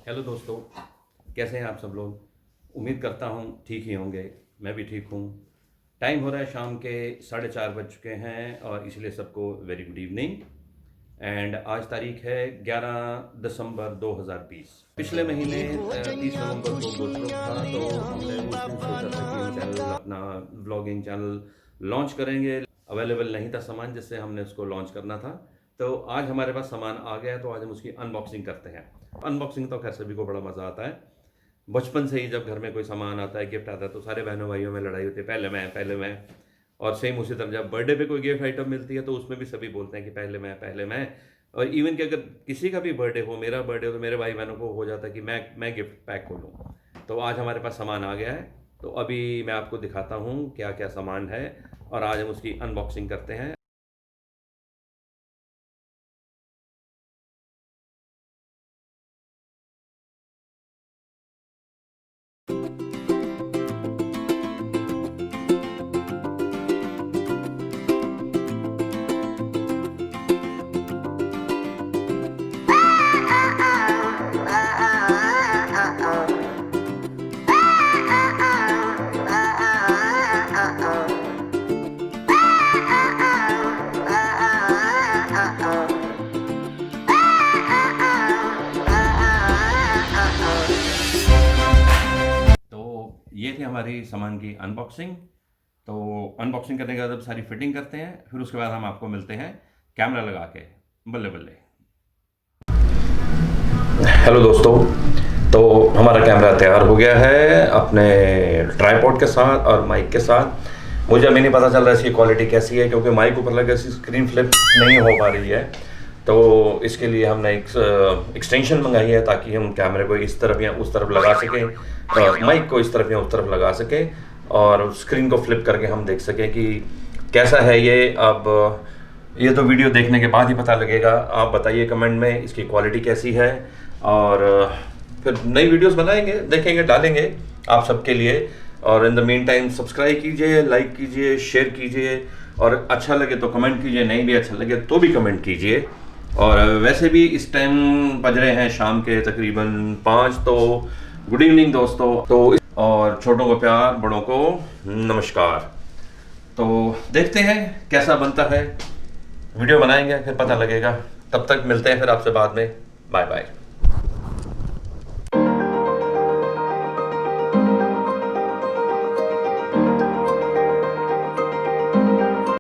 Hello दोस्तों, कैसे हैं आप सब लोग। उम्मीद करता हूँ ठीक ही होंगे। मैं भी ठीक हूँ। टाइम हो रहा है शाम के 4:30 बज चुके हैं और इसलिए सबको वेरी गुड इवनिंग। एंड आज तारीख है 11 दिसंबर 2020। पिछले महीने 30 नवंबर को गुरपुरब था, तो हमने उस दिन सोचा था कि हम चैनल अपना व्लॉगिंग चैनल लॉन्च करेंगे। अवेलेबल नहीं था सामान जिससे हमने उसको लॉन्च करना था, तो आज हमारे पास सामान आ गया है, तो आज हम उसकी अनबॉक्सिंग करते हैं। अनबॉक्सिंग तो खैर सभी को बड़ा मज़ा आता है। बचपन से ही जब घर में कोई सामान आता है, गिफ्ट आता है, तो सारे बहनों भाइयों में लड़ाई होती है, पहले मैं। और सेम उसी तरह जब बर्थडे पे कोई गिफ्ट आइटम मिलती है तो उसमें भी सभी बोलते हैं कि पहले मैं। और इवन कि अगर किसी का भी बर्थडे हो, मेरा बर्थडे हो, तो मेरे भाई बहनों को हो जाता है कि मैं गिफ्ट पैक खोलूँ। तो आज हमारे पास सामान आ गया है, तो अभी मैं आपको दिखाता हूँ क्या क्या सामान है और आज हम उसकी अनबॉक्सिंग करते हैं। तो ये थी हमारी सामान की अनबॉक्सिंग। तो अनबॉक्सिंग करने के बाद अब सारी फिटिंग करते हैं, फिर उसके बाद हम आपको मिलते हैं कैमरा लगा के। बल्ले बल्ले। हेलो दोस्तों, तो हमारा कैमरा तैयार हो गया है अपने ट्राइपॉड के साथ और माइक के साथ। मुझे अभी नहीं पता चल रहा है इसकी क्वालिटी कैसी है, क्योंकि माइक ऊपर लगा इसकी स्क्रीन फ्लिप नहीं हो पा रही है। तो इसके लिए हमने एक एक्सटेंशन मंगाई है ताकि हम कैमरे को इस तरफ या उस तरफ लगा सकें, माइक को इस तरफ या उस तरफ लगा सकें और स्क्रीन को फ्लिप करके हम देख सकें कि कैसा है ये। अब ये तो वीडियो देखने के बाद ही पता लगेगा। आप बताइए कमेंट में इसकी क्वालिटी कैसी है, और फिर नई वीडियोस बनाएंगे, देखेंगे, डालेंगे आप सबके लिए। और in the mean time subscribe कीजिए, लाइक कीजिए, शेयर कीजिए, और अच्छा लगे तो कमेंट कीजिए, नहीं भी अच्छा लगे तो भी कमेंट कीजिए। और वैसे भी इस टाइम बज रहे हैं शाम के तकरीबन 5, तो गुड इवनिंग दोस्तों। तो और छोटों को प्यार, बड़ों को नमस्कार। तो देखते हैं कैसा बनता है, वीडियो बनाएंगे फिर पता लगेगा। तब तक मिलते हैं फिर आपसे बाद में। Bye bye.